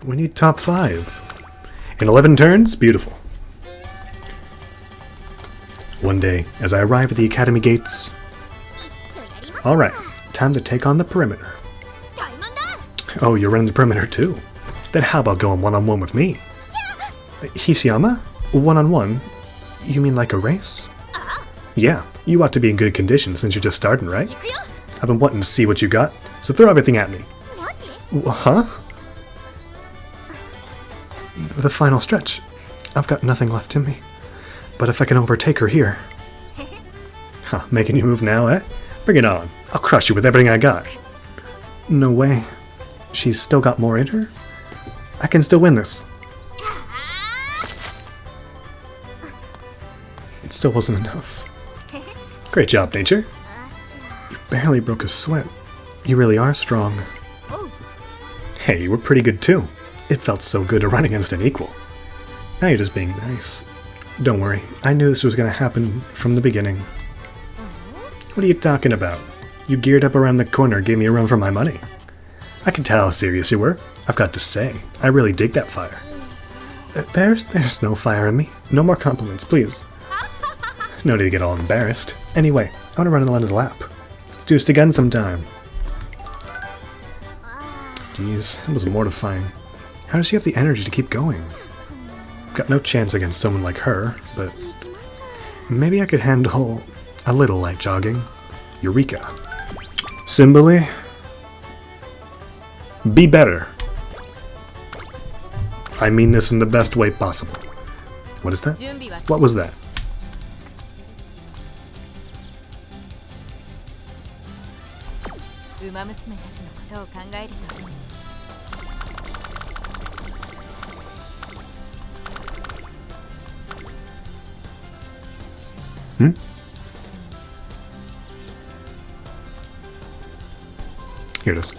We need top 5. In 11 turns? Beautiful. One day, as I arrive at the academy gates... Alright, time to take on the perimeter. Oh, you're running the perimeter too? Then how about going one-on-one with me? Hishiyama? One-on-one? You mean like a race? Yeah, you ought to be in good condition since you're just starting, right? I've been wanting to see what you got, so throw everything at me. Huh? The final stretch. I've got nothing left in me. But if I can overtake her here... Huh, making you move now, eh? Bring it on. I'll crush you with everything I got. No way. She's still got more in her? I can still win this. It still wasn't enough. Great job, Nature. You barely broke a sweat. You really are strong. Hey, you were pretty good too. It felt so good to run against an equal. Now you're just being nice. Don't worry, I knew this was going to happen from the beginning. What are you talking about? You geared up around the corner, gave me a run for my money. I can tell how serious you were. I've got to say, I really dig that fire. There's no fire in me. No more compliments, please. No need to get all embarrassed. Anyway, I want to run another lap. Let's do this again sometime. Jeez, that was mortifying. How does she have the energy to keep going? Got no chance against someone like her, but maybe I could handle a little light jogging. Eureka. Symboli. Be better. I mean this in the best way possible. What is that? What was that? Hmm? Here it is.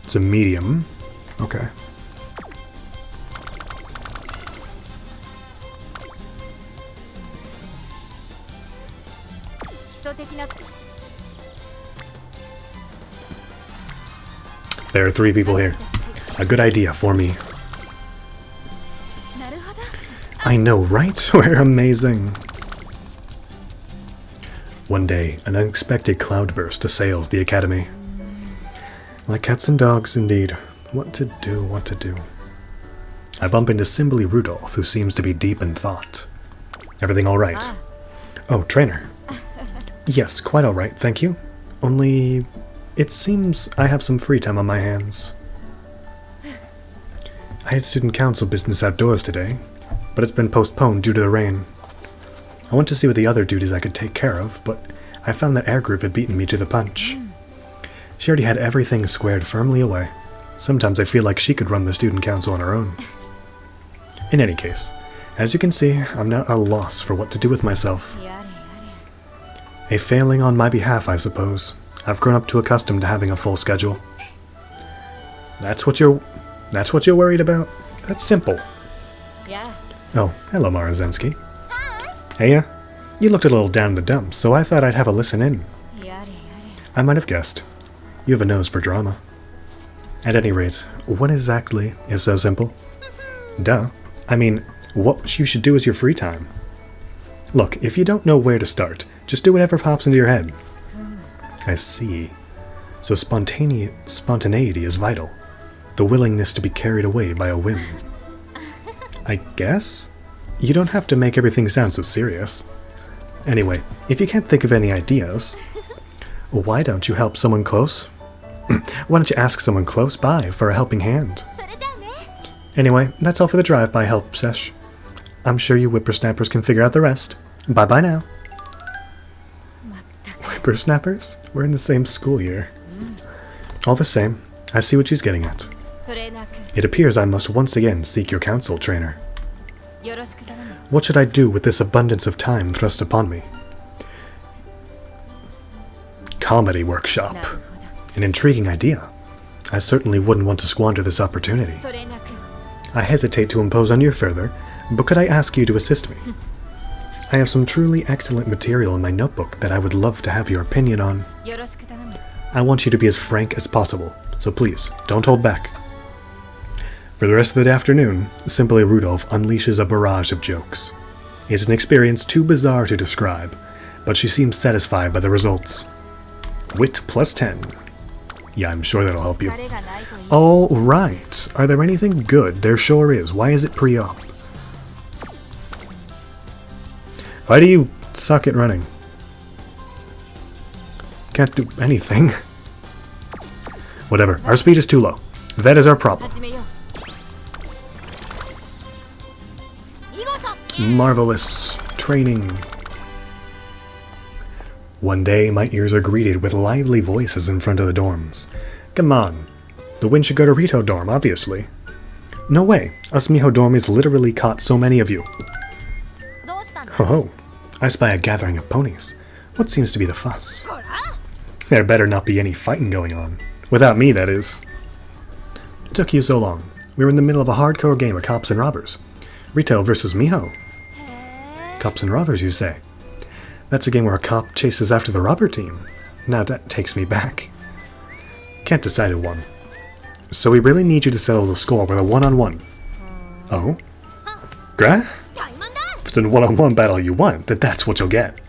It's a medium. Okay. There are 3 people here. A good idea for me. I know, right? We're amazing. One day, an unexpected cloudburst assails the academy. Like cats and dogs, indeed. What to do, what to do. I bump into Symboli Rudolf, who seems to be deep in thought. Everything all right? Oh, trainer. Yes, quite all right, thank you. Only, it seems I have some free time on my hands. I had student council business outdoors today, but it's been postponed due to the rain. I went to see what the other duties I could take care of, but I found that Airgroove had beaten me to the punch. She already had everything squared firmly away. Sometimes I feel like she could run the student council on her own. In any case, as you can see, I'm not at a loss for what to do with myself. A failing on my behalf, I suppose. I've grown up too accustomed to having a full schedule. That's what you're worried about? That's simple. Yeah. Oh, hello, Marazensky. Hey, you looked a little down in the dumps, so I thought I'd have a listen in. I might have guessed. You have a nose for drama. At any rate, what exactly is so simple? Duh. I mean, what you should do with your free time. Look, if you don't know where to start, just do whatever pops into your head. I see. So spontaneity is vital. The willingness to be carried away by a whim. I guess? You don't have to make everything sound so serious. Anyway, if you can't think of any ideas, why don't you help someone close? Why don't you ask someone close by for a helping hand? Anyway, that's all for the drive-by help sesh. I'm sure you whippersnappers can figure out the rest. Bye-bye now. Whippersnappers? We're in the same school year. All the same, I see what she's getting at. It appears I must once again seek your counsel, trainer. What should I do with this abundance of time thrust upon me? Comedy workshop. An intriguing idea. I certainly wouldn't want to squander this opportunity. I hesitate to impose on you further, but could I ask you to assist me? I have some truly excellent material in my notebook that I would love to have your opinion on. I want you to be as frank as possible, so please, don't hold back. For the rest of the afternoon, Simply Rudolf unleashes a barrage of jokes. It's an experience too bizarre to describe, but she seems satisfied by the results. Wit plus 10. Yeah, I'm sure that'll help you. All right. Are there anything good? There sure is. Why is it pre-op? Why do you suck at running? Can't do anything. Whatever. Our speed is too low. That is our problem. Marvelous training. One day, my ears are greeted with lively voices in front of the dorms. Come on. The wind should go to Rito dorm, obviously. No way. Us Miho dormies literally caught so many of you. Ho-ho. I spy a gathering of ponies. What seems to be the fuss? There better not be any fighting going on. Without me, that is. It took you so long. We were in the middle of a hardcore game of cops and robbers. Rito versus Miho. Cops and robbers, you say? That's a game where a cop chases after the robber team. Now that takes me back. Can't decide who won. So we really need you to settle the score with a one-on-one. Oh? Gra? If it's a one-on-one battle you want, then that's what you'll get.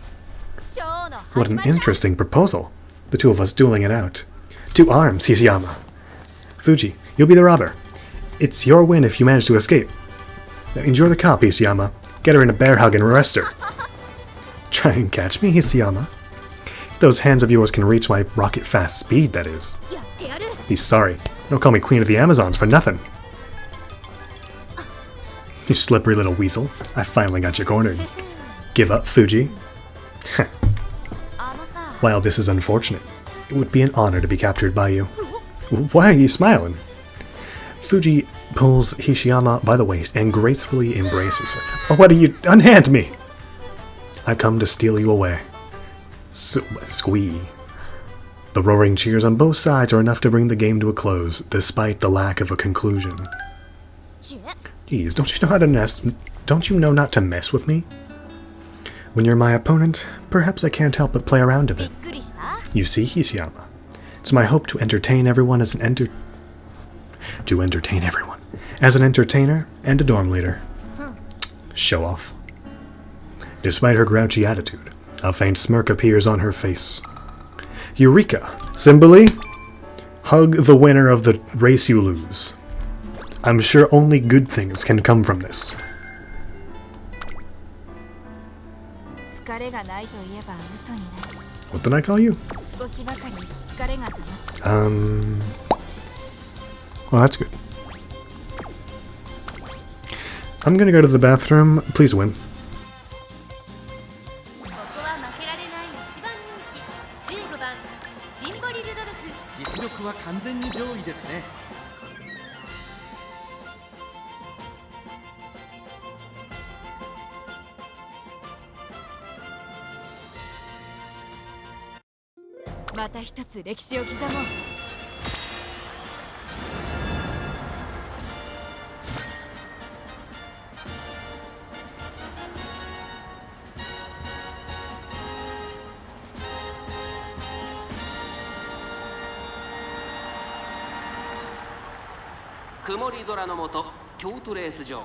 What an interesting proposal. The two of us dueling it out. 2 arms, Hishiyama. Fuji, you'll be the robber. It's your win if you manage to escape. That means you're the cop, Hishiyama. Get her in a bear hug and arrest her. Try and catch me, Hishiyama. If those hands of yours can reach my rocket-fast speed, that is. Be sorry. Don't call me Queen of the Amazons for nothing. You slippery little weasel. I finally got you cornered. Give up, Fuji. While this is unfortunate, it would be an honor to be captured by you. Why are you smiling? Fuji pulls Hishiyama by the waist and gracefully embraces her. Oh, what are you? Unhand me! I've come to steal you away. Squee. The roaring cheers on both sides are enough to bring the game to a close, despite the lack of a conclusion. Jeez, don't you know not to mess with me? When you're my opponent, perhaps I can't help but play around a bit. You see, Hishiyama, it's my hope to entertain everyone as an entertainer and a dorm leader. Show off. Despite her grouchy attitude, a faint smirk appears on her face. Eureka! Symboli? Hug the winner of the race you lose. I'm sure only good things can come from this. What did I call you? Well, that's good. I'm gonna go to the bathroom. Please win.曇り空の下、京都レース場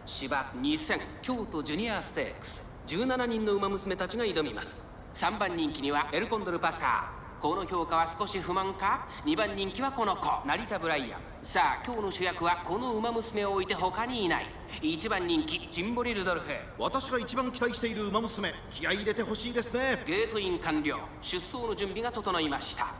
芝2000京都ジュニアステークス17人の馬娘たちが挑みます。3番人気にはエルコンドルパサー。この評価は少し不満か。2番人気はこの子成田ブライアン。さあ今日の主役はこの馬娘を置いて他にいない。1番人気ジンボリルドルフ。私が一番期待している馬娘、気合い入れてほしいですね。ゲートイン完了。出走の準備が整いました。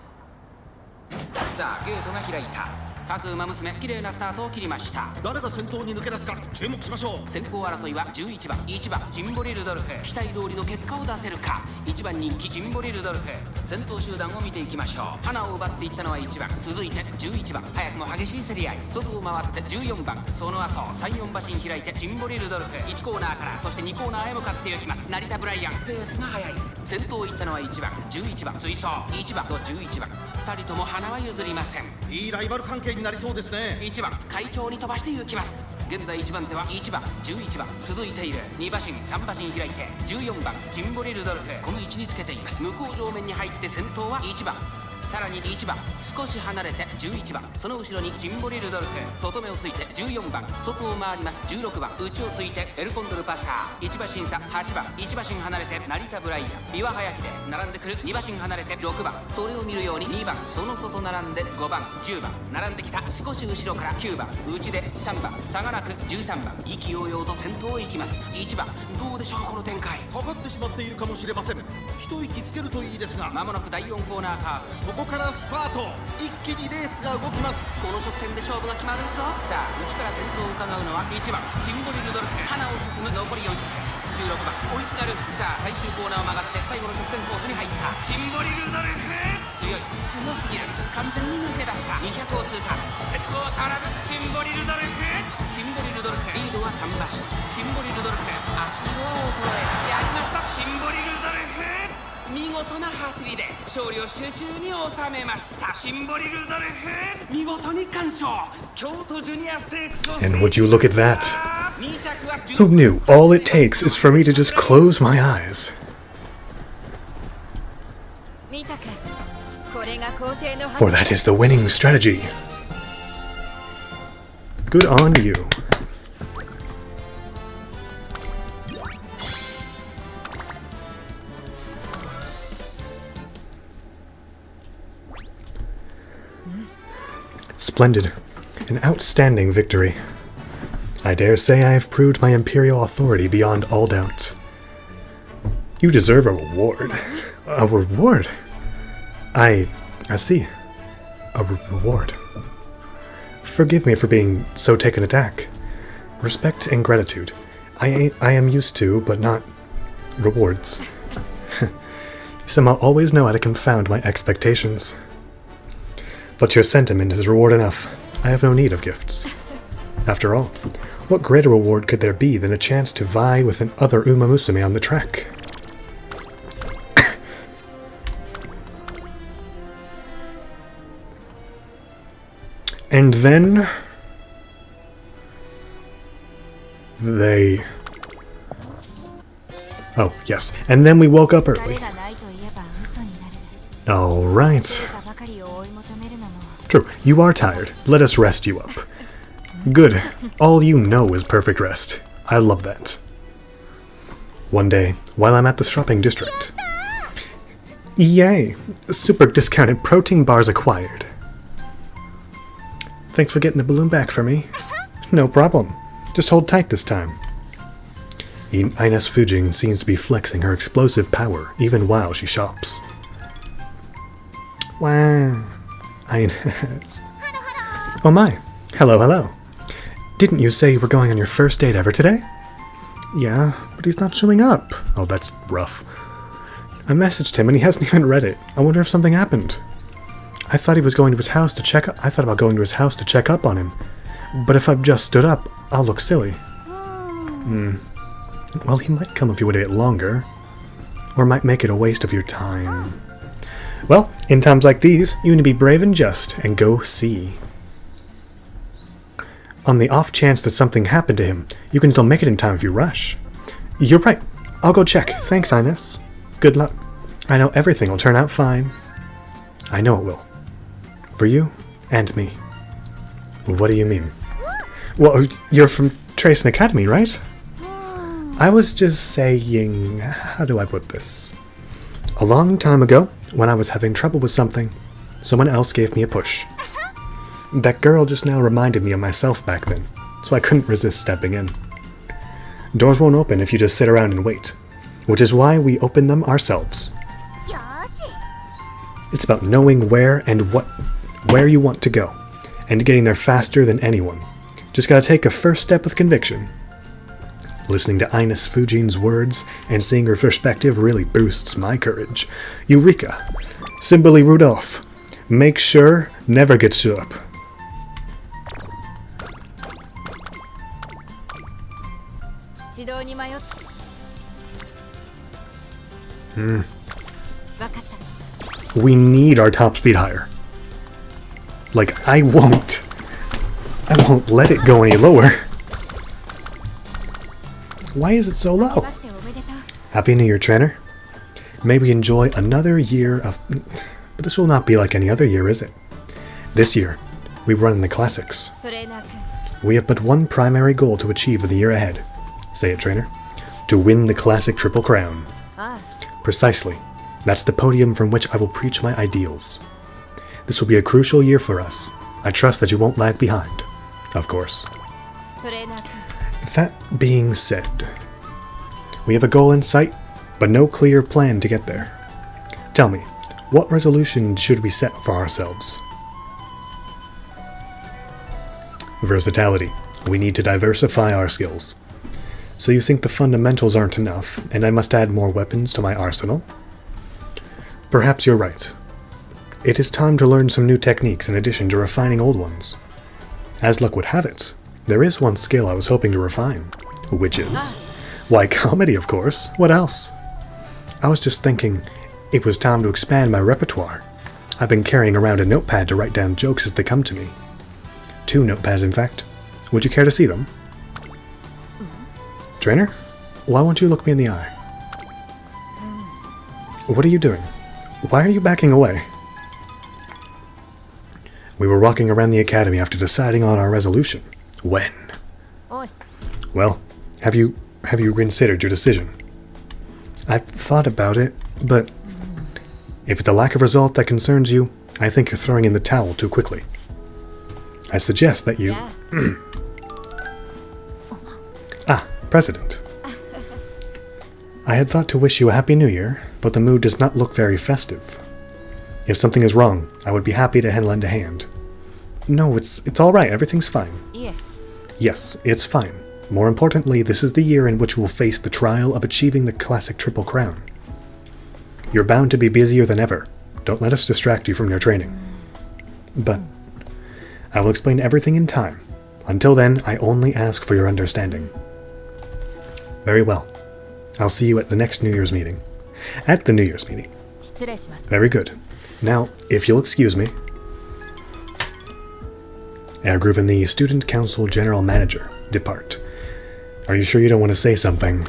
さあゲートが開いた。各馬娘綺麗なスタートを切りました。誰が先頭に抜け出すか注目しましょう。先行争いは11番1番ジンボリルドルフ。期待通りの結果を出せるか。1番人気ジンボリルドルフ。先頭集団を見ていきましょう。花を奪っていったのは1番、続いて11番。早くも激しい競り合い。外を回って14番、その後3、4馬身開いてジンボリルドルフ。1コーナーからそして2コーナーへ向かっていきます。成田ブライアンペースが速い。先頭を行ったのは1番11番追走1番と11番。2人とも花は譲りません。いいライバル関係になりそうですね。1番会長に飛ばして行きます。現在1番手は1番11番続いている2馬身3馬身開いて14番ジンボリルドルフこの位置につけています。向こう上面に入って先頭は1番さらに1番少し離れて11番その後ろにジンボリルドルフ外目をついて14番外を回ります16番内をついてエルコンドルパッサー1馬身差8番1馬身離れて成田ブライアン岩早秀並んでくる2馬身離れて6番それを見るように2番その外並んで5番10番並んできた少し後ろから9番内で3番差がなく13番意気揚々と先頭へ行きます。1番どうでしょうこの展開。かかってしまっているかもしれません。一息つけるといいですが、まもなく第4コーナーカーブここからスパート、一気にレースが動きます。この直線で勝負が決まるぞ。さあ内から先頭を伺うのは1番シンボリルドルフ花を進む残り40分16番追いすがる。さあ最終コーナーを曲がって最後の直線コースに入ったシンボリルドルフ強すぎる完全に抜け出した200を通過先頭は変わらずシンボリルドルフリードは3馬身シンボリルドルフ足の衰えやりましたシンボリルドルフ見事な走りで勝利を集中に収めました。シンボリルドルフ見事に完勝京都ジュニアステークスを And would you look at that? Who knew all it takes is for me to just close my eyes? For that is the winning strategy. Good on you. Splendid. An outstanding victory. I dare say I have proved my imperial authority beyond all doubt. You deserve a reward. A reward? I see. A reward. Forgive me for being so taken aback. Respect and gratitude. I am used to, but not rewards. You somehow always know how to confound my expectations. But your sentiment is reward enough. I have no need of gifts. After all, what greater reward could there be than a chance to vie with an other Uma Musume on the track? And then they... Oh, yes. And then we woke up early. Alright. True, you are tired. Let us rest you up. Good. All you know is perfect rest. I love that. One day, while I'm at the shopping district... Yay! Super discounted protein bars acquired. Thanks for getting the balloon back for me. No problem. Just hold tight this time. Ines Fujin seems to be flexing her explosive power even while she shops. Wow. Ines. Oh my. Hello, hello. Didn't you say you were going on your first date ever today? Yeah, but he's not showing up. Oh, that's rough. I messaged him and he hasn't even read it. I wonder if something happened. I thought he was going to his house to check up. I thought about going to his house to check up on him. But if I've just stood up, I'll look silly. Well, he might come if you wait a bit longer. Or might make it a waste of your time. Well, in times like these, you need to be brave and just, and go see. On the off chance that something happened to him, you can still make it in time if you rush. You're right. I'll go check. Thanks, Ines. Good luck. I know everything will turn out fine. I know it will. For you and me. What do you mean? Well, you're from Tracing Academy, right? I was just saying... How do I put this? A long time ago, when I was having trouble with something, someone else gave me a push. That girl just now reminded me of myself back then, so I couldn't resist stepping in. Doors won't open if you just sit around and wait, which is why we open them ourselves. It's about knowing where you want to go, and getting there faster than anyone. Just gotta take a first step with conviction. Listening to Ines Fujin's words and seeing her perspective really boosts my courage. Eureka! Symboli Rudolf. Make sure never get stood up. We need our top speed higher. Like, I won't let it go any lower. Why is it so low? Happy New Year, trainer. May we enjoy another year of... But this will not be like any other year, is it? This year, we run in the classics. We have but one primary goal to achieve in the year ahead. Say it, trainer. To win the classic Triple Crown. Precisely. That's the podium from which I will preach my ideals. This will be a crucial year for us. I trust that you won't lag behind. Of course. That being said, we have a goal in sight, but no clear plan to get there. Tell me, what resolution should we set for ourselves? Versatility. We need to diversify our skills. So you think the fundamentals aren't enough, and I must add more weapons to my arsenal? Perhaps you're right. It is time to learn some new techniques in addition to refining old ones. As luck would have it, there is one skill I was hoping to refine. Which is? Why, comedy, of course. What else? I was just thinking, it was time to expand my repertoire. I've been carrying around a notepad to write down jokes as they come to me. 2 notepads, in fact. Would you care to see them? Trainer? Why won't you look me in the eye? What are you doing? Why are you backing away? We were walking around the academy after deciding on our resolution. When? Well, have you considered your decision? I've thought about it, but if it's a lack of result that concerns you, I think you're throwing in the towel too quickly. I suggest that you... President. I had thought to wish you a Happy New Year, but the mood does not look very festive. If something is wrong, I would be happy to lend a hand. No, it's all right. Everything's fine. Yes, it's fine. More importantly, this is the year in which we'll face the trial of achieving the classic Triple Crown. You're bound to be busier than ever. Don't let us distract you from your training. But I will explain everything in time. Until then, I only ask for your understanding. Very well. I'll see you at the next New Year's meeting. At the New Year's meeting. Very good. Now, if you'll excuse me. Airgroove and the Student Council General Manager depart. Are you sure you don't want to say something?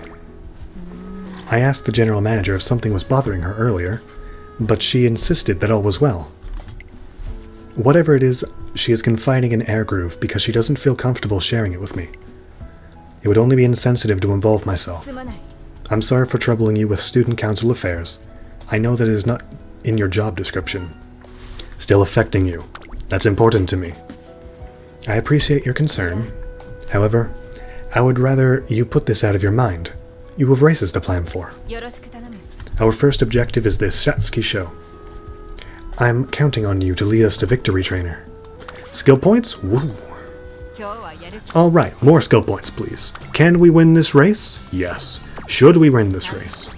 I asked the General Manager if something was bothering her earlier, but she insisted that all was well. Whatever it is, she is confiding in Airgroove because she doesn't feel comfortable sharing it with me. It would only be insensitive to involve myself. I'm sorry for troubling you with Student Council affairs. I know that it is not in your job description. Still affecting you. That's important to me. I appreciate your concern. However, I would rather you put this out of your mind. You have races to plan for. Our first objective is this Satsuki show. I'm counting on you to lead us to victory, trainer. Skill points? Woo! Alright, more skill points, please. Can we win this race? Yes. Should we win this race?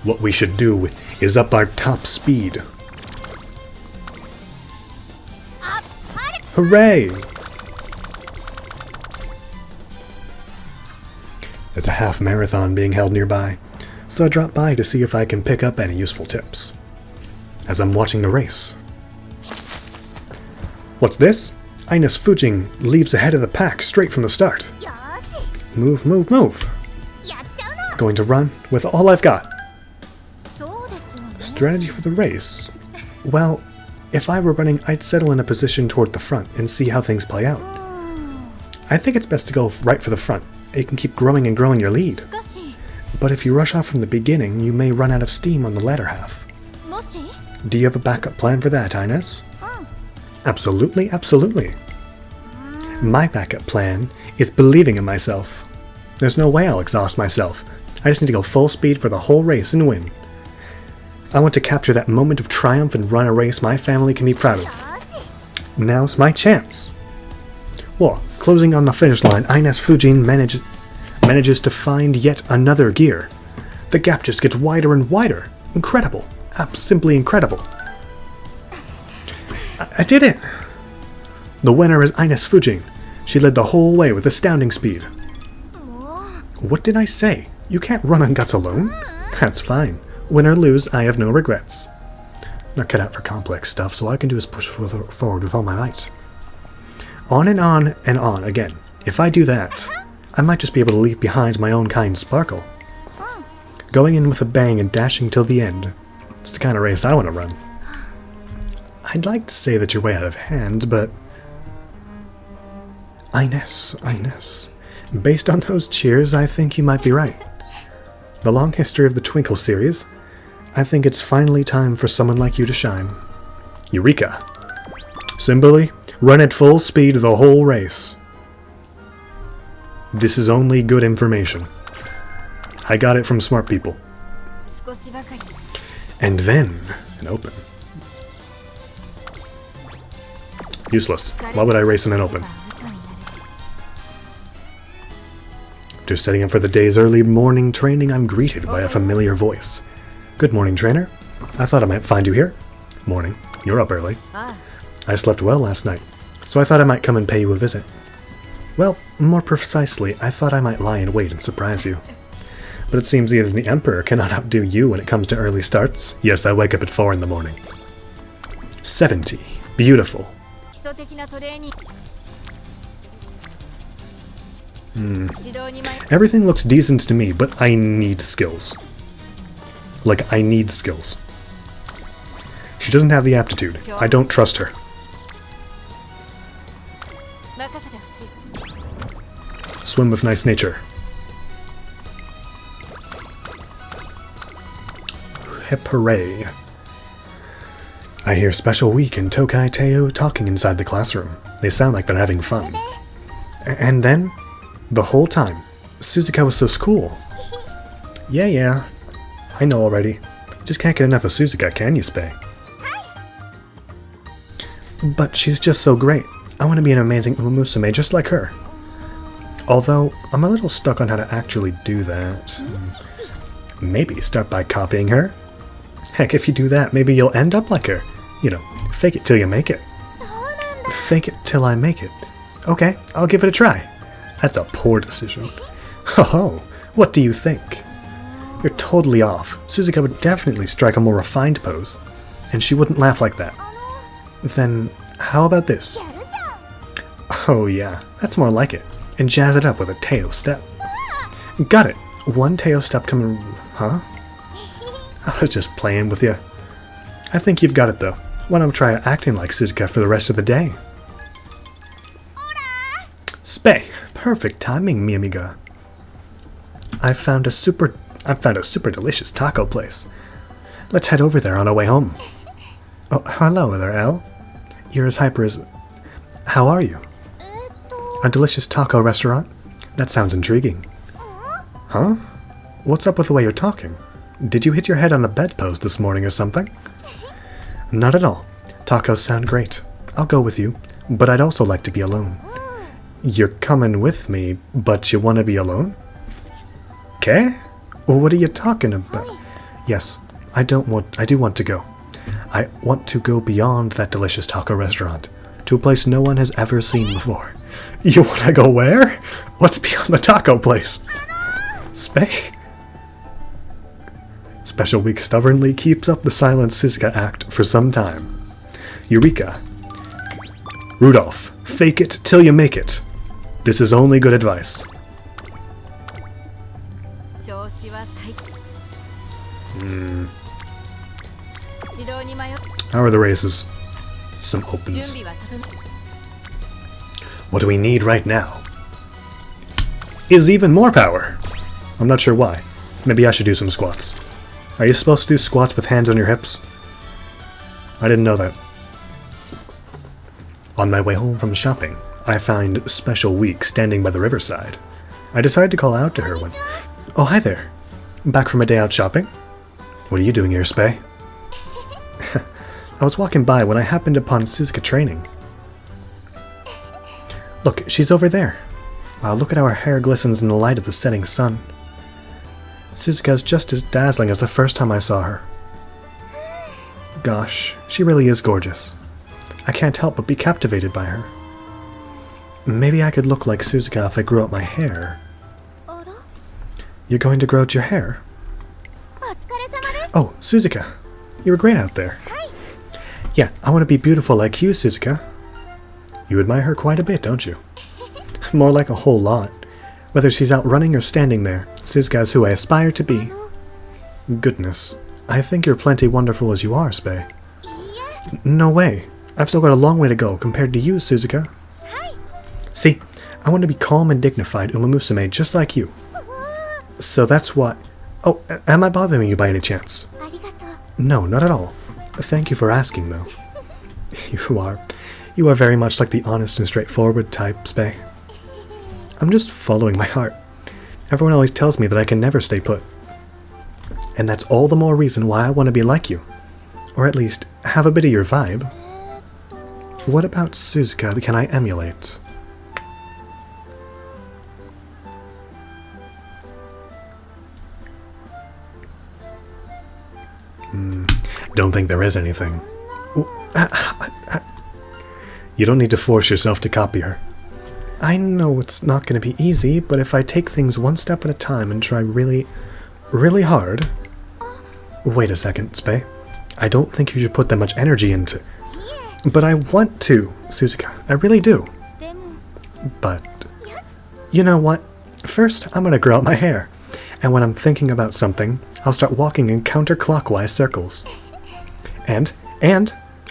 What we should do is up our top speed. Hooray! There's a half marathon being held nearby, so I dropped by to see if I can pick up any useful tips. As I'm watching the race. What's this? Ines Fujing leaves ahead of the pack straight from the start. Move, move, move. Going to run with all I've got. Strategy for the race? Well, if I were running, I'd settle in a position toward the front and see how things play out. I think it's best to go right for the front. It can keep growing and growing your lead. But if you rush off from the beginning, you may run out of steam on the latter half. Do you have a backup plan for that, Ines? Absolutely, absolutely. My backup plan is believing in myself. There's no way I'll exhaust myself. I just need to go full speed for the whole race and win. I want to capture that moment of triumph and run a race my family can be proud of. Now's my chance. Well, closing on the finish line, Ines Fujin manages to find yet another gear. The gap just gets wider and wider. Incredible. Simply incredible. I did it! The winner is Ines Fujin. She led the whole way with astounding speed. What did I say? You can't run on guts alone? That's fine. Win or lose, I have no regrets. I'm not cut out for complex stuff, so all I can do is push forward with all my might. On and on and on again. If I do that, I might just be able to leave behind my own kind sparkle. Going in with a bang and dashing till the end. It's the kind of race I want to run. I'd like to say that you're way out of hand, but... Ines. Based on those cheers, I think you might be right. The long history of the Twinkle series, I think it's finally time for someone like you to shine. Eureka! Symboli, run at full speed the whole race. This is only good information. I got it from smart people. And then, an open. Useless. Why would I race in an open? After setting up for the day's early morning training, I'm greeted by a familiar voice. Good morning, trainer. I thought I might find you here. Morning. You're up early. I slept well last night, so I thought I might come and pay you a visit. Well, more precisely, I thought I might lie in wait and surprise you. But it seems even the Emperor cannot outdo you when it comes to early starts. Yes, I wake up at 4 in the morning. 70. Beautiful. Everything looks decent to me, but I need skills. Like, I need skills. She doesn't have the aptitude. I don't trust her. Swim with nice nature. Hip hooray. I hear Special Week and Tokai Teo talking inside the classroom. They sound like they're having fun. And then, the whole time, Suzuka was so cool. Yeah, I know already. Just can't get enough of Suzuka, can you, Spei? But she's just so great. I want to be an amazing Umusume just like her. Although, I'm a little stuck on how to actually do that. Maybe start by copying her? Heck, if you do that, maybe you'll end up like her. You know, fake it till you make it. Fake it till I make it. Okay, I'll give it a try. That's a poor decision. Ho-ho, what do you think? You're totally off. Suzuka would definitely strike a more refined pose, and she wouldn't laugh like that. Then, how about this? Oh yeah, that's more like it. And jazz it up with a Teo step. Got it. One Teo step coming... Huh? I was just playing with you. I think you've got it though. Why don't we try acting like Suzuka for the rest of the day? Spei! Perfect timing, mi amiga. I found a super delicious taco place. Let's head over there on our way home. Oh, hello there, Elle. You're as hyper as... How are you? A delicious taco restaurant? That sounds intriguing. Huh? What's up with the way you're talking? Did you hit your head on a bedpost this morning or something? Not at all. Tacos sound great. I'll go with you, but I'd also like to be alone. You're coming with me, but you want to be alone? Okay? Well, what are you talking about? Yes, I do want to go. I want to go beyond that delicious taco restaurant, to a place no one has ever seen before. You want to go where? What's beyond the taco place? Spei? Special Week stubbornly keeps up the silent Suzuka act for some time. Eureka. Rudolf, fake it till you make it. This is only good advice. How are the races? Some opens. What do we need right now? Is even more power! I'm not sure why. Maybe I should do some squats. Are you supposed to do squats with hands on your hips? I didn't know that. On my way home from shopping, I find Special Week standing by the riverside. I decided to call out to her when... Oh, hi there. Back from a day out shopping? What are you doing here, Spei? I was walking by when I happened upon Suzuka training. Look, she's over there. Wow, look at how her hair glistens in the light of the setting sun. Suzuka's just as dazzling as the first time I saw her. Gosh, she really is gorgeous. I can't help but be captivated by her. Maybe I could look like Suzuka if I grew out my hair. You're going to grow out your hair? Oh, Suzuka. You were great out there. Yeah, I want to be beautiful like you, Suzuka. You admire her quite a bit, don't you? More like a whole lot. Whether she's out running or standing there, Suzuka's who I aspire to be. Goodness, I think you're plenty wonderful as you are, Spei. No way. I've still got a long way to go compared to you, Suzuka. See, I want to be calm and dignified umamusume just like you. So that's why... Oh, am I bothering you by any chance? No, not at all. Thank you for asking, though. You are very much like the honest and straightforward type, Spei. I'm just following my heart. Everyone always tells me that I can never stay put. And that's all the more reason why I want to be like you. Or at least, have a bit of your vibe. What about Suzuka can I emulate? Don't think there is anything. You don't need to force yourself to copy her. I know it's not going to be easy, but if I take things one step at a time and try really, really hard... Wait a second, Spei. I don't think you should put that much energy into... But I want to, Suzuka. I really do. But... You know what? First, I'm going to grow out my hair. And when I'm thinking about something, I'll start walking in counterclockwise circles. And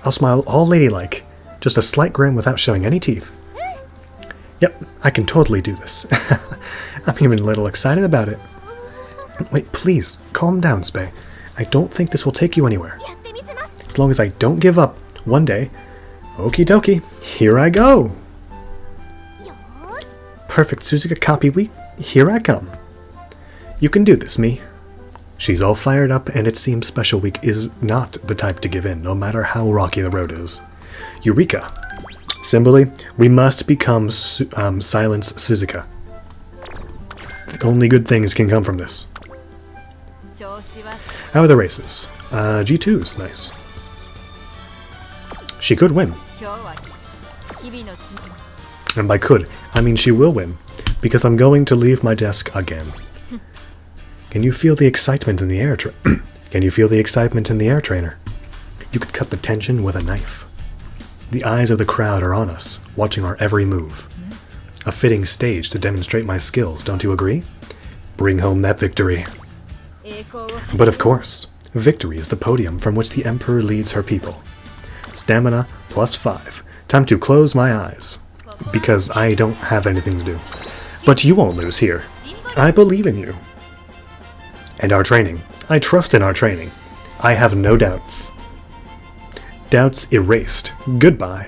I'll smile all ladylike. Just a slight grin without showing any teeth. Yep, I can totally do this. I'm even a little excited about it. Wait, please, calm down, Spei. I don't think this will take you anywhere. As long as I don't give up, one day... Okie dokie, here I go! Perfect Suzuka copy week, here I come. You can do this, me. She's all fired up, and it seems Special Week is not the type to give in, no matter how rocky the road is. Eureka! Symboli, we must become Silence Suzuka. Only good things can come from this. How are the races? G2's nice. She could win. And by could, I mean she will win, because I'm going to leave my desk again. Can you feel the excitement in the air? Can you feel the excitement in the air, trainer? You could cut the tension with a knife. The eyes of the crowd are on us, watching our every move. A fitting stage to demonstrate my skills, don't you agree? Bring home that victory. But of course, victory is the podium from which the Emperor leads her people. Stamina +5. Time to close my eyes, because I don't have anything to do. But you won't lose here. I believe in you. And our training. I trust in our training. I have no doubts. Doubts erased. Goodbye.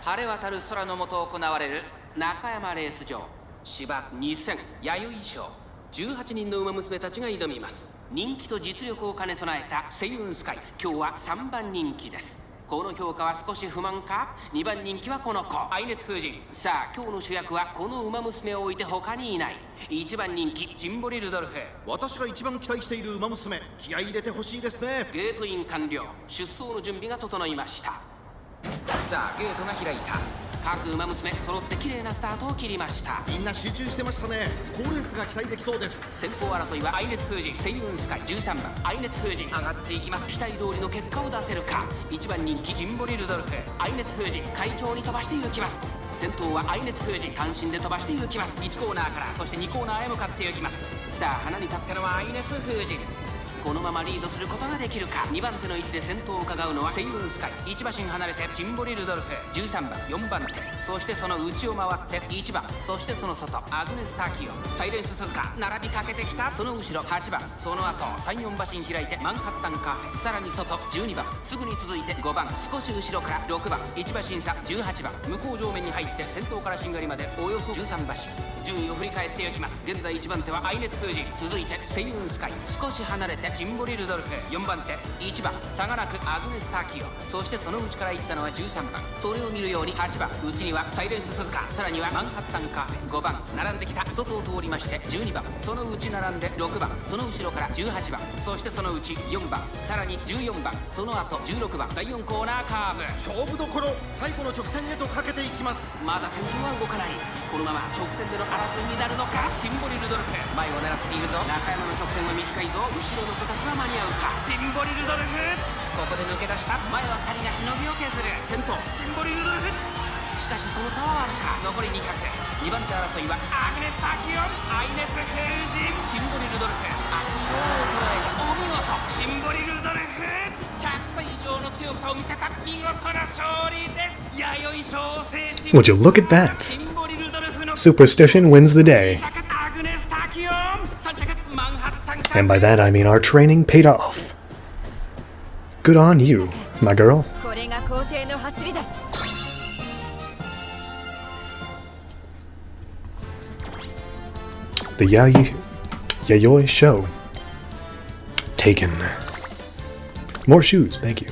晴れ渡る空の下行われる中山レース場芝2000弥生賞18人の馬娘たちが挑みます。人気と実力を兼ね備えたセイウンスカイ、今日は3番人気です。この評価は少し不満か。2番人気はこの子アイネス風神。さあ今日の主役はこの馬娘を置いて他にいない。1番人気ジンボリルドルフ。私が一番期待している馬娘、気合い入れてほしいですね。ゲートイン完了。出走の準備が整いました。さあゲートが開いた。各馬娘揃って綺麗なスタートを切りました。みんな集中してましたね。好レースが期待できそうです。先行争いはアイネス風神、セイウンスカイ13番アイネス風神上がっていきます。期待通りの結果を出せるか。1番人気ジンボリルドルフ、アイネス風神快調に飛ばしていきます。先頭はアイネス風神単身で飛ばしていきます。1コーナーからそして2コーナーへ向かっていきます。さあ花に立ったのはアイネス風神。このままリードすることができるか。2番手の位置で先頭を伺うのはセイウンスカイ。1馬身離れてジンボリルドルフ13番4番手、そしてその内を回って1番、そしてその外アグネス・ターキオ、サイレンス・鈴鹿並びかけてきた。その後ろ8番、その後3、4馬身開いてマンハッタンカフェ、さらに外12番、すぐに続いて5番、少し後ろから6番、1馬身差18番、向こう上面に入って先頭からしんがりまでおよそ13馬身。順位を振り返っていきます。現在1番手はアイネス・風神、続いてセイウンスカイ、少し離れてジンボリルドルフ、4番手1番差がなくアグネス・タキオ、そしてその内から行ったのは13番、それを見るように8番内にはサイレンス・鈴鹿、さらにはマンハッタンカフェ5番並んできた、外を通りまして12番、その内並んで6番、その後ろから18番、そしてその内4番、さらに14番、その後16番、第4コーナーカーブ、勝負どころ、最後の直線へとかけていきます。まだ先頭は動かない。このまま直線での争いになるのか。シンボリルドルフ、前を狙っているぞ。中山の直線は短いぞ。後ろの子たちは間に合うか。シンボリルドルフ、ここで抜け出した。前は2人がしのぎを削る。先頭シンボリルドルフ、しかしその差はわずか。残り200、2番手争いはアグネス・タキオン、アイネス・ヘルジン、シンボリルドルフ、足を捉えたお見事。シンボリルドルフ、着差以上の強さを見せた見事な勝利です。弥生賞を制し、 Would you look at that? シンボリルドルフの Superstition wins the day. アグネス・タキオン、3着マンハッタンカ And by that I mean our training paid off. Good on you, my girl. これが皇帝の走りだ。The Yayoi show. Taken. More shoes, thank you.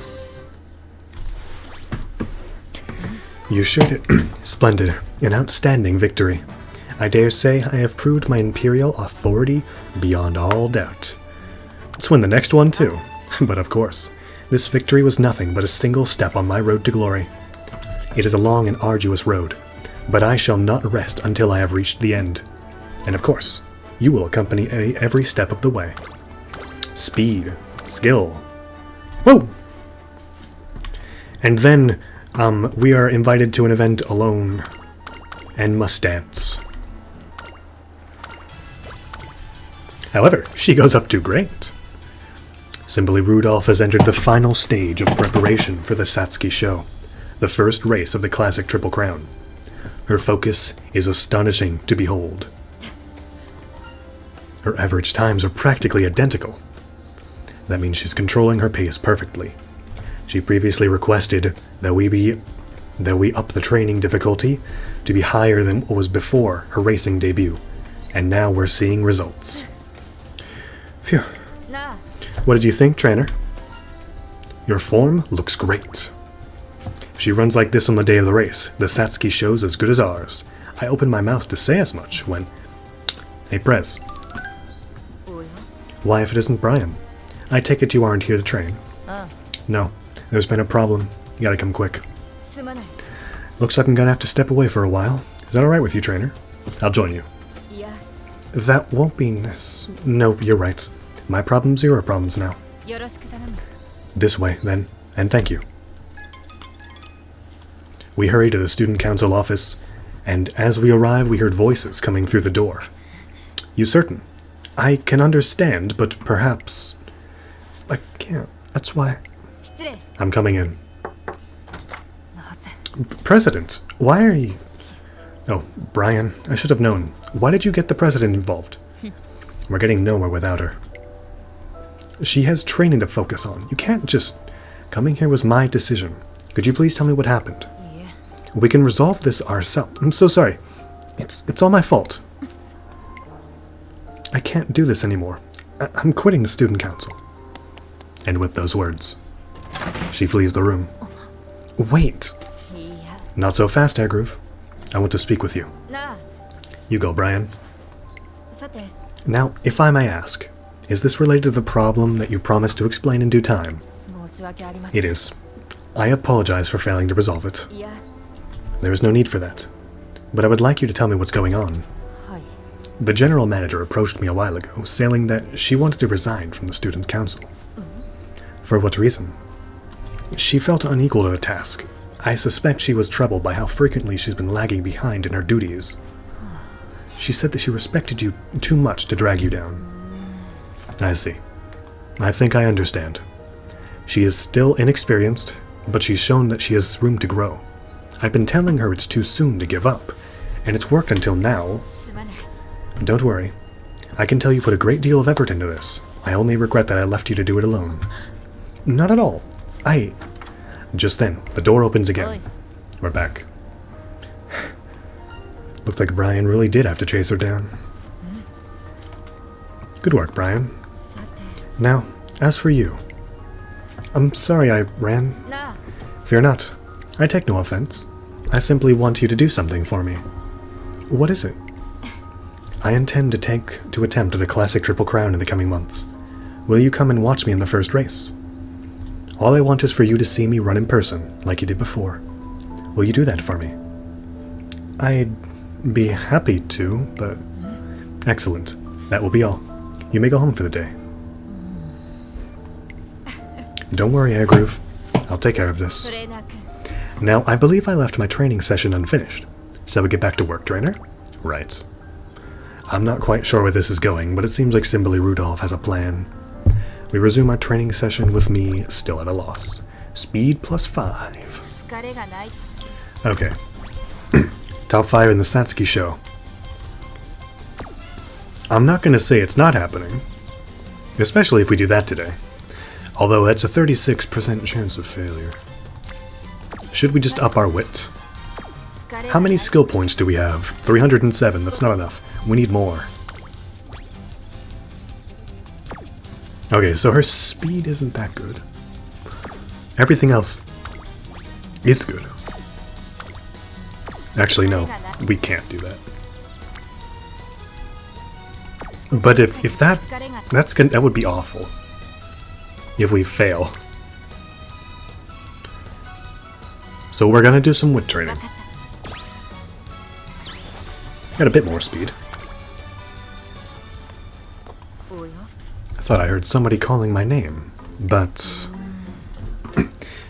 You should. Splendid. An outstanding victory. I dare say I have proved my imperial authority beyond all doubt. Let's win the next one too. But of course, this victory was nothing but a single step on my road to glory. It is a long and arduous road, but I shall not rest until I have reached the end. And of course, you will accompany me every step of the way. Speed, skill. Whoa! And then, we are invited to an event alone, and must dance. However, she goes up to great. Symboli Rudolf has entered the final stage of preparation for the Satsuki show, the first race of the classic Triple Crown. Her focus is astonishing to behold. Her average times are practically identical. That means she's controlling her pace perfectly. She previously requested that we up the training difficulty to be higher than what was before her racing debut, and now we're seeing results. Phew. What did you think, trainer? Your form looks great. If she runs like this on the day of the race, the Satsuki show's as good as ours. I opened my mouth to say as much when... Hey, Prez. Why, if it isn't Brian? I take it you aren't here to train. No, there's been a problem. You gotta come quick. Looks like I'm gonna have to step away for a while. Is that alright with you, trainer? I'll join you. Yeah. That won't be... No, you're right. My problems are your problems now. This way, then, and thank you. We hurry to the student council office, and as we arrive we heard voices coming through the door. You certain? I can understand, but perhaps... I can't. That's why... I'm coming in. President, why are you... Oh, Brian, I should have known. Why did you get the president involved? We're getting nowhere without her. She has training to focus on. You can't just... Coming here was my decision. Could you please tell me what happened? Yeah. We can resolve this ourselves. I'm so sorry. It's all my fault. I can't do this anymore. I'm quitting the student council. And with those words, she flees the room. Wait. Not so fast, Hairgroove. I want to speak with you. You go, Brian. Now, if I may ask, is this related to the problem that you promised to explain in due time? It is. I apologize for failing to resolve it. There is no need for that. But I would like you to tell me what's going on. The general manager approached me a while ago, saying that she wanted to resign from the student council. For what reason? She felt unequal to the task. I suspect she was troubled by how frequently she's been lagging behind in her duties. She said that she respected you too much to drag you down. I see. I think I understand. She is still inexperienced, but she's shown that she has room to grow. I've been telling her it's too soon to give up, and it's worked until now. Don't worry. I can tell you put a great deal of effort into this. I only regret that I left you to do it alone. Not at all. Just then, the door opens again. We're back. Looks like Brian really did have to chase her down. Good work, Brian. Now, As for you, I'm sorry I ran. Na. Fear not. I take no offense. I simply want you to do something for me. What is it? I intend to attempt the classic Triple Crown in the coming months. Will you come and watch me in the first race? All I want is for you to see me run in person, like you did before. Will you do that for me? I'd be happy to, but... Excellent. That will be all. You may go home for the day. Don't worry, Airgroove. I'll take care of this. Now, I believe I left my training session unfinished. So we get back to work, trainer? Right. I'm not quite sure where this is going, but it seems like Symboli Rudolf has a plan. We resume our training session with me still at a loss. Speed +5. Okay. Top 5 in the Satsuki show. I'm not going to say it's not happening. Especially if we do that today. Although that's a 36% chance of failure. Should we just up our wit? How many skill points do we have? 307, that's not enough. We need more. Okay, so her speed isn't that good. Everything else is good. Actually, no, we can't do that. But if that would be awful. If we fail. So we're gonna do some wit training. Got a bit more speed. I thought I heard somebody calling my name, but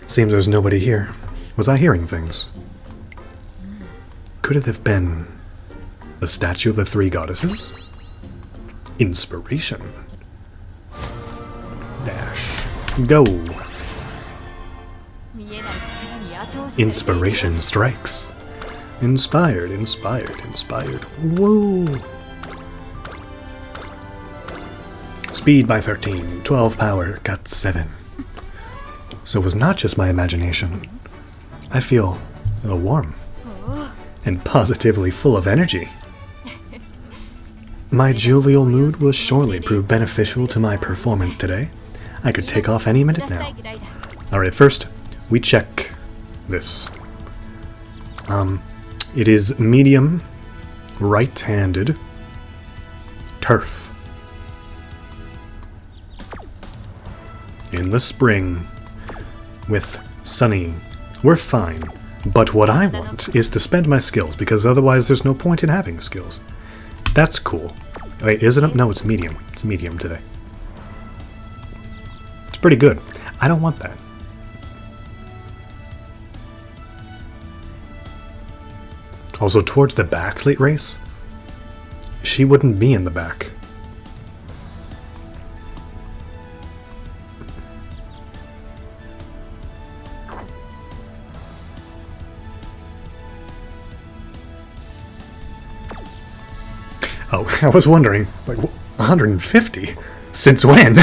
seems there's nobody here. Was I hearing things? Could it have been the statue of the three goddesses? Inspiration. Dash. Go. Inspiration strikes. Inspired, inspired, inspired. Whoa. Speed by 13, 12 power, got 7. So it was not just my imagination. I feel a little warm. And positively full of energy. My jovial mood will surely prove beneficial to my performance today. I could take off any minute now. Alright, first, we check this. It is medium, right-handed, turf. In the spring, with sunny, we're fine. But what I want is to spend my skills, because otherwise there's no point in having skills. That's cool. Wait, is it? No, it's medium. It's medium today. It's pretty good. I don't want that. Also, towards the back late race, she wouldn't be in the back. Oh, I was wondering, like, 150? Since when?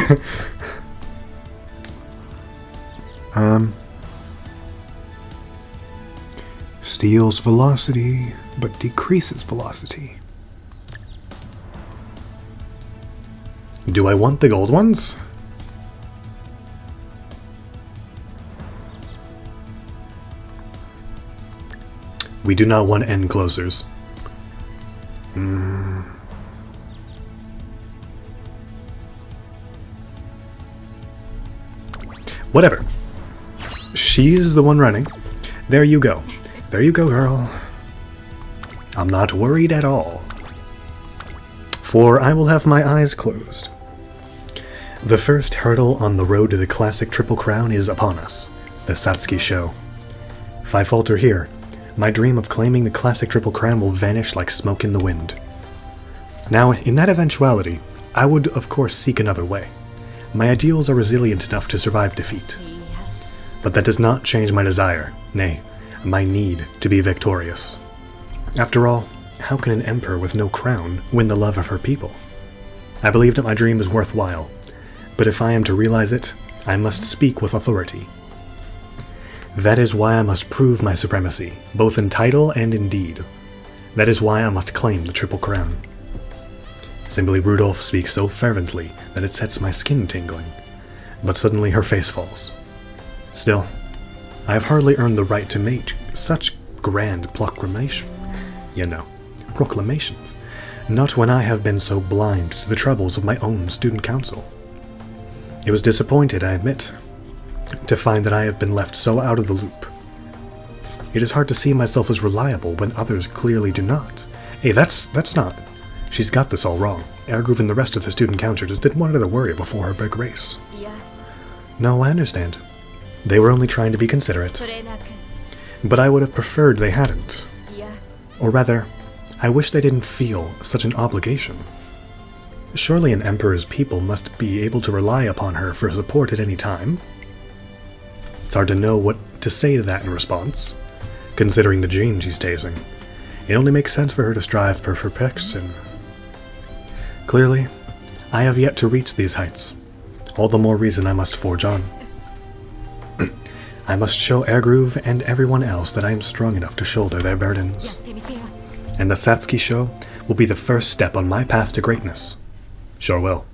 Steals velocity, but decreases velocity. Do I want the gold ones? We do not want end closers. Whatever. She's the one running. There you go. There you go, girl. I'm not worried at all. For I will have my eyes closed. The first hurdle on the road to the classic Triple Crown is upon us. The Satsuki show. If I falter here, my dream of claiming the classic Triple Crown will vanish like smoke in the wind. Now, in that eventuality, I would of course seek another way. My ideals are resilient enough to survive defeat. But that does not change my desire, nay, my need to be victorious. After all, how can an emperor with no crown win the love of her people? I believe that my dream is worthwhile, but if I am to realize it, I must speak with authority. That is why I must prove my supremacy, both in title and in deed. That is why I must claim the Triple Crown. Symboli Rudolf speaks so fervently that it sets my skin tingling. But suddenly her face falls. Still, I have hardly earned the right to make such grand proclamations, not when I have been so blind to the troubles of my own student council. It was disappointed, I admit, to find that I have been left so out of the loop. It is hard to see myself as reliable when others clearly do not. Hey, that's not. She's got this all wrong. Airgroove and the rest of the student council just didn't want her to worry before her big race. Yeah. No, I understand. They were only trying to be considerate. But I would have preferred they hadn't. Yeah. Or rather, I wish they didn't feel such an obligation. Surely an emperor's people must be able to rely upon her for support at any time. It's hard to know what to say to that in response, considering the Jane she's tasting. It only makes sense for her to strive for perfection. Clearly, I have yet to reach these heights. All the more reason I must forge on. I must show Airgroove and everyone else that I am strong enough to shoulder their burdens. And the Satsuki show will be the first step on my path to greatness. Sure will.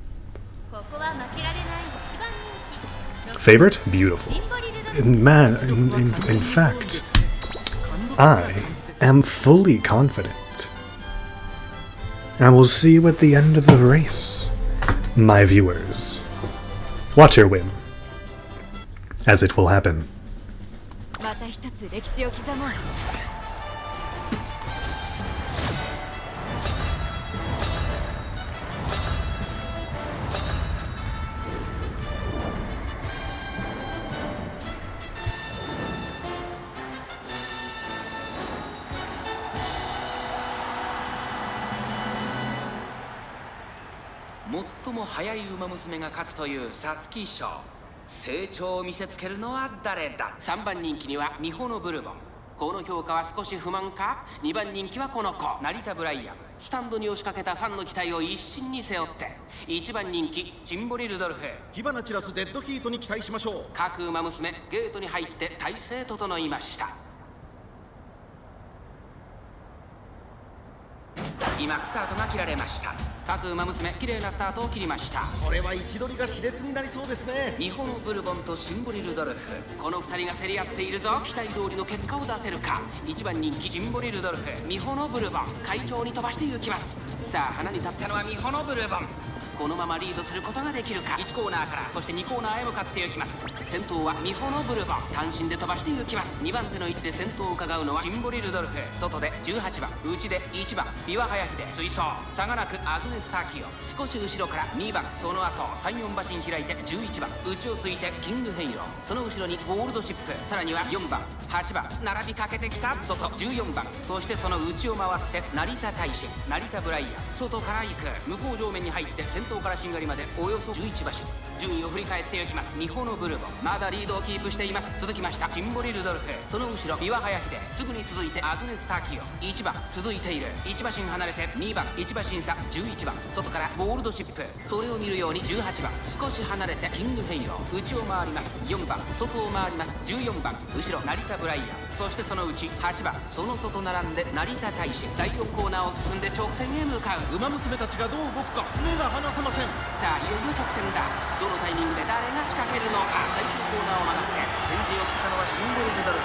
Favorite? Beautiful. In fact, I am fully confident. I will see you at the end of the race, my viewers. Watch her win, as it will happen. また一つ歴史を刻もう。最も速い馬娘が勝つという皐月賞。成長を見せつけるのは誰だ。3番人気にはミホのブルボン。この評価は少し不満か。2番人気はこの子成田ブライアン。スタンドに押しかけたファンの期待を一身に背負って1番人気シンボリルドルフ。火花散らすデッドヒートに期待しましょう。各馬娘ゲートに入って体勢整いました。今スタートが切られました。各馬娘綺麗なスタートを切りました。これは位置取りが熾烈になりそうですね。日本ブルボンとシンボリルドルフ、この2人が競り合っているぞ。期待通りの結果を出せるか。1番人気シンボリルドルフ、ミホのブルボン快調に飛ばしていきます。さあ花に立ったのはミホのブルボン。このままリードすることができるか。1コーナーからそして2コーナーへ向かっていきます。先頭はミホのブルボン単身で飛ばしていきます。2番手の位置で先頭を伺うのはシンボリルドルフ。外で18番、内で1番ビワハヤヒデ追走。差がなくアグネスターキオ。少し後ろから2番、その後3、4馬身開いて11番、内をついてキングヘイロー。その後ろにゴールドシップ、さらには4番、8番並びかけてきた。外14番、そしてその内を回って成田大使、成田ブライアン。外から行く。向こう上面に入って先頭からしんがりまでおよそ11馬身。順位を振り返っていきます。ミホのブルボンまだリードをキープしています。続きましたシンボリルドルフ、その後ろビワハヤヒデ、すぐに続いてアグネスターキオ。1番続いている。1馬身離れて2番、1馬身差11番、外からゴールドシップ。それを見るように18番、少し離れてキングヘイロー。内を回ります。4番外を回ります。14番後ろ成田ブライアン。そしてその内8番、その外並んで成田大使。第4コーナーを進んで直線へ向かう。馬娘たちがどう動くか目が離せません。さあいよいよ直線だ。どのタイミングで誰が仕掛けるのか。最終コーナーを曲がって先陣を切ったのはシンボリルドルフ。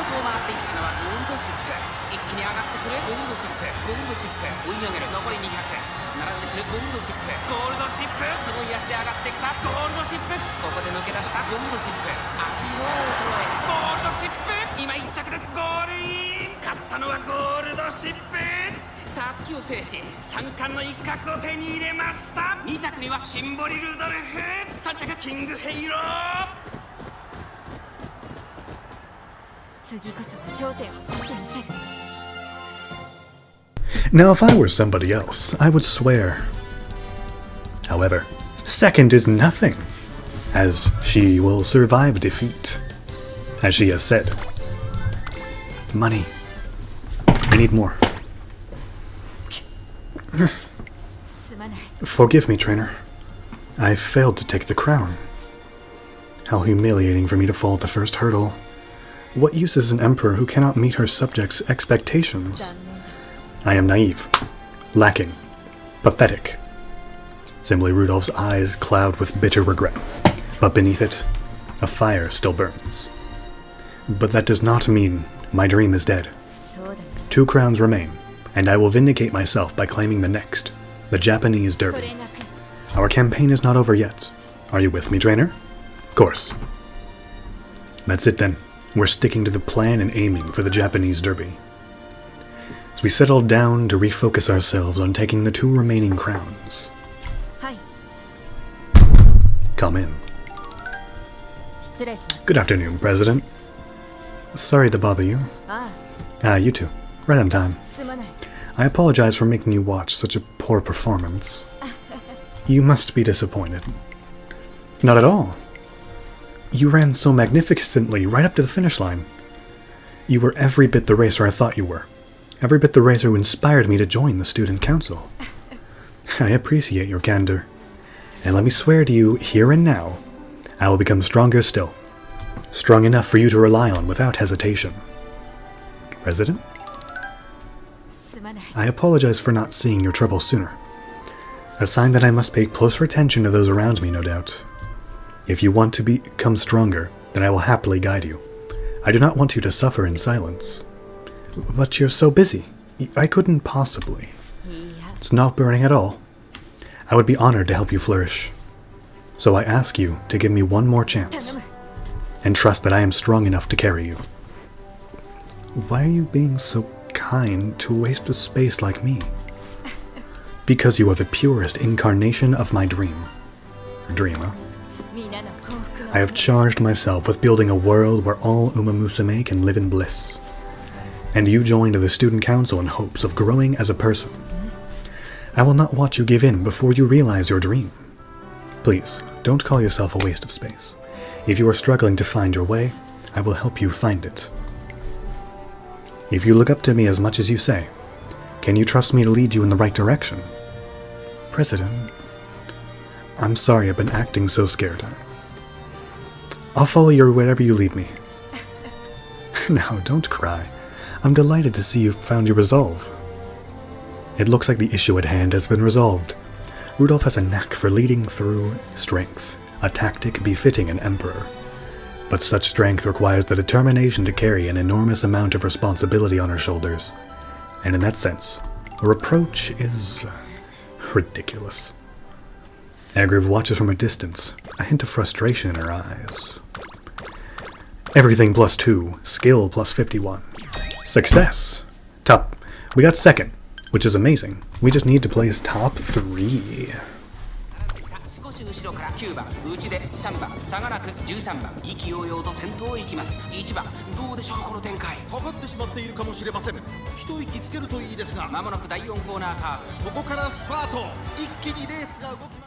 外を回っていったのはゴールドシップ。一気に上がってくるゴールドシップ。ゴールドシップ追い上げる。残り200。並んでくるゴールドシップ。ゴールドシップすごい足で上がってきたゴールドシップ。ここで抜け出したゴールドシップ。足を衰えゴールドシップ。今1着でゴールイン。勝ったのはゴールドシップ。皐月を制し3冠の一角を手に入れました。2着にはシンボリルドルフ、3着キングヘイロー。次こそは頂点を取ってみせる。Now, if I were somebody else, I would swear. However, second is nothing, as she will survive defeat. As she has said. Money. I need more. すまない。 Forgive me, trainer. I failed to take the crown. How humiliating for me to fall at the first hurdle. What use is an emperor who cannot meet her subjects' expectations? 残念だ。 I am naive, lacking, pathetic. Simply Rudolph's eyes cloud with bitter regret. but beneath it, a fire still burns. But that does not mean my dream is dead. そうだね 2 crowns remain, and I will vindicate myself by claiming the next, the Japanese そ Derby. れなく Our campaign is not over yet. Are you with me, trainer? Of course. That's it then. We're sticking to the plan and aiming for the Japanese Derby. As we settle down to refocus ourselves on taking the 2 remaining crowns. はい Come in. 失礼します Good afternoon, President. Sorry to bother you. あ You too. Right on time. あすまない I apologize for making you watch such a poor performance. You must be disappointed. Not at all. You ran so magnificently right up to the finish line. You were every bit the racer I thought you were. Every bit the racer who inspired me to join the student council. I appreciate your candor. And let me swear to you, here and now, I will become stronger still. Strong enough for you to rely on without hesitation. President? すまない I apologize for not seeing your trouble sooner. A sign that I must pay closer attention to those around me, no doubt. If you want to become stronger, then I will happily guide you. I do not want you to suffer in silence. But you're so busy. I couldn't possibly. いや It's not burning at all. I would be honored to help you flourish. So I ask you to give me one more chance, 頼む and trust that I am strong enough to carry you. Why are you being so kind to a waste of space like me? Because you are the purest incarnation of my dream. Dream, huh? 皆の幸福の I have charged myself with building a world where all Umamusume can live in bliss. And you joined the student council in hopes of growing as a person. I will not watch you give in before you realize your dream. Please, don't call yourself a waste of space. If you are struggling to find your way, I will help you find it. If you look up to me as much as you say, can you trust me to lead you in the right direction? President, I'm sorry I've been acting so scared. I'll follow you wherever you lead me. Now, don't cry. I'm delighted to see you've found your resolve. It looks like the issue at hand has been resolved. Rudolf has a knack for leading through strength, a tactic befitting an emperor. But such strength requires the determination to carry an enormous amount of responsibility on her shoulders. And in that sense, a reproach is ridiculous. Agriv watches from a distance, a hint of frustration in her eyes. Everything +2, skill +51. Success! Top. We got second, which is amazing. We just need to place top 3. 少し後ろから9番内で3番差がなく13番意気揚々と先頭を行きます1番どうでしょうこの展開かかってしまっているかもしれません。一息つけるといいですが、まもなく第4コーナーカーブここからスパート。一気にレースが動きます。